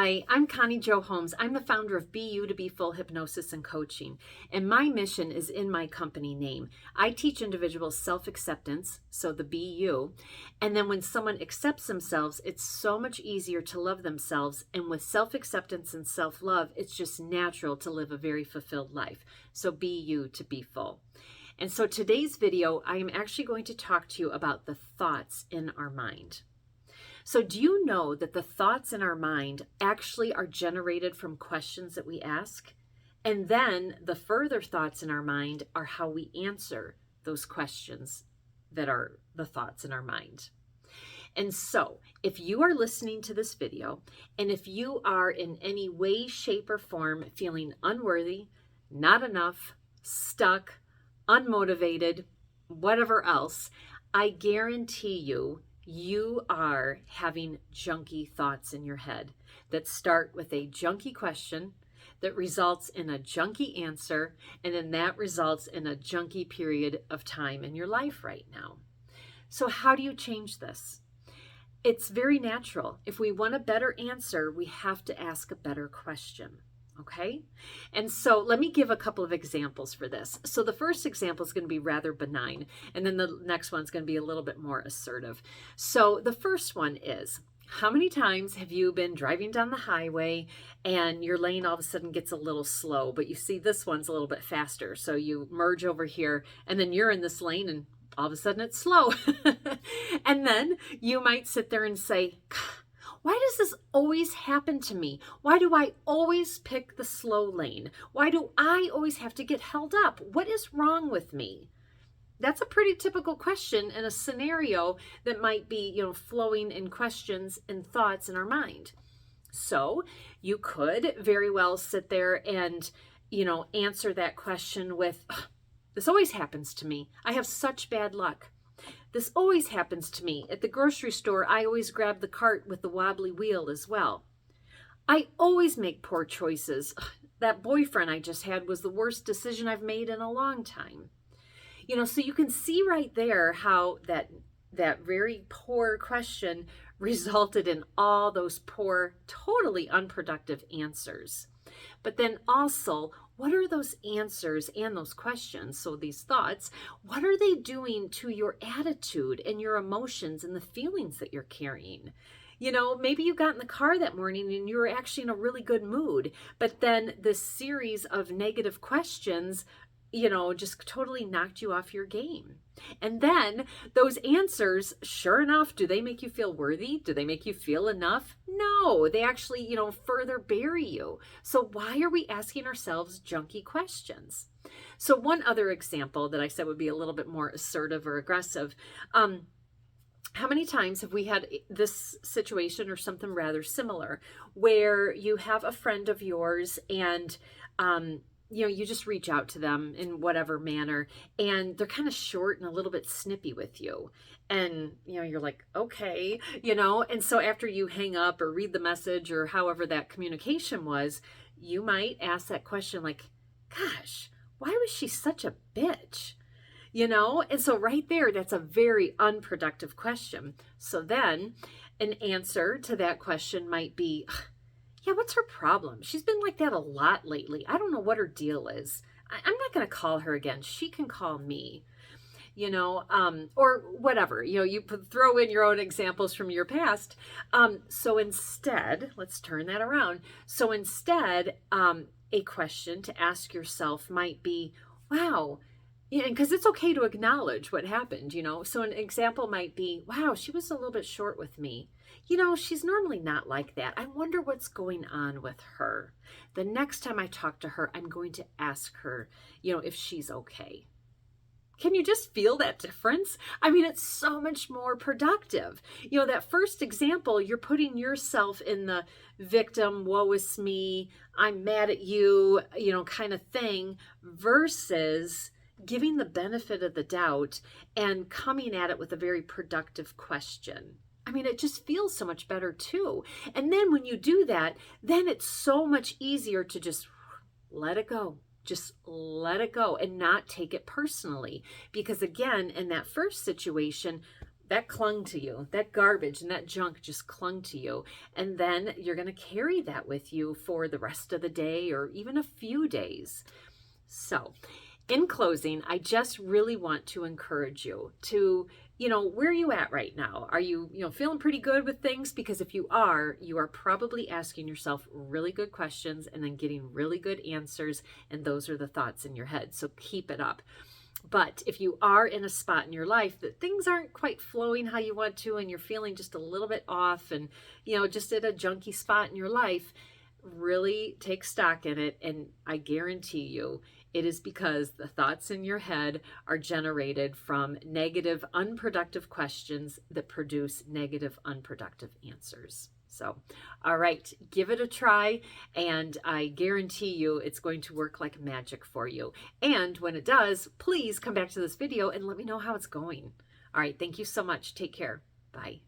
Hi, I'm Connie Jo Holmes. I'm the founder of Be You to Be Full Hypnosis and Coaching, and my mission is in my company name. I teach individuals self-acceptance, so the Be You, and then when someone accepts themselves, it's so much easier to love themselves, and with self-acceptance and self-love, it's just natural to live a very fulfilled life. So Be You to Be Full. And so today's video, I am actually going to talk to you about the thoughts in our mind. So do you know that the thoughts in our mind actually are generated from questions that we ask? And then the further thoughts in our mind are how we answer those questions that are the thoughts in our mind. And so if you are listening to this video, and if you are in any way, shape, or form feeling unworthy, not enough, stuck, unmotivated, whatever else, I guarantee you are having junky thoughts in your head that start with a junky question that results in a junky answer, and then that results in a junky period of time in your life right now. So how do you change this? It's very natural. If we want a better answer, we have to ask a better question. Okay? And so let me give a couple of examples for this. So the first example is going to be rather benign, and then the next one's going to be a little bit more assertive. So the first one is, how many times have you been driving down the highway and your lane all of a sudden gets a little slow, but you see this one's a little bit faster. So you merge over here and then you're in this lane and all of a sudden it's slow. And then you might sit there and say, why does this always happen to me? Why do I always pick the slow lane? Why do I always have to get held up? What is wrong with me? That's a pretty typical question in a scenario that might be, flowing in questions and thoughts in our mind. So you could very well sit there and, answer that question with, this always happens to me. I have such bad luck. This always happens to me. At the grocery store, I always grab the cart with the wobbly wheel as well. I always make poor choices. That boyfriend I just had was the worst decision I've made in a long time. So you can see right there how that very poor question resulted in all those poor, totally unproductive answers. But then also, what are those answers and those questions, so these thoughts, what are they doing to your attitude and your emotions and the feelings that you're carrying? Maybe you got in the car that morning and you were actually in a really good mood, but then this series of negative questions just totally knocked you off your game. And then those answers, sure enough, do they make you feel worthy? Do they make you feel enough? No, they actually, further bury you. So why are we asking ourselves junky questions? So one other example that I said would be a little bit more assertive or aggressive. How many times have we had this situation or something rather similar where you have a friend of yours and, you just reach out to them in whatever manner, and they're kind of short and a little bit snippy with you. And, you're like, okay, and so after you hang up or read the message or however that communication was, you might ask that question like, gosh, why was she such a bitch? And so right there, that's a very unproductive question. So then an answer to that question might be, yeah, what's her problem? She's been like that a lot lately. I don't know what her deal is. I'm not going to call her again. She can call me, or whatever. You throw in your own examples from your past. So instead, let's turn that around. So instead, a question to ask yourself might be, wow, because it's okay to acknowledge what happened, So an example might be, wow, she was a little bit short with me. She's normally not like that. I wonder what's going on with her. The next time I talk to her, I'm going to ask her, if she's okay. Can you just feel that difference? I mean, it's so much more productive. That first example, you're putting yourself in the victim, woe is me, I'm mad at you, kind of thing, versus giving the benefit of the doubt and coming at it with a very productive question. I mean, it just feels so much better too. And then when you do that, then it's so much easier to just let it go. Just let it go and not take it personally. Because again, in that first situation, that clung to you. That garbage and that junk just clung to you. And then you're going to carry that with you for the rest of the day or even a few days. So, in closing, I just really want to encourage you to, where are you at right now? Are you, feeling pretty good with things? Because if you are probably asking yourself really good questions and then getting really good answers. And those are the thoughts in your head. So keep it up. But if you are in a spot in your life that things aren't quite flowing how you want to, and you're feeling just a little bit off and, just at a junky spot in your life, really take stock in it. And I guarantee you, it is because the thoughts in your head are generated from negative, unproductive questions that produce negative, unproductive answers. So, all right, give it a try, and I guarantee you it's going to work like magic for you. And when it does, please come back to this video and let me know how it's going. All right, thank you so much. Take care. Bye.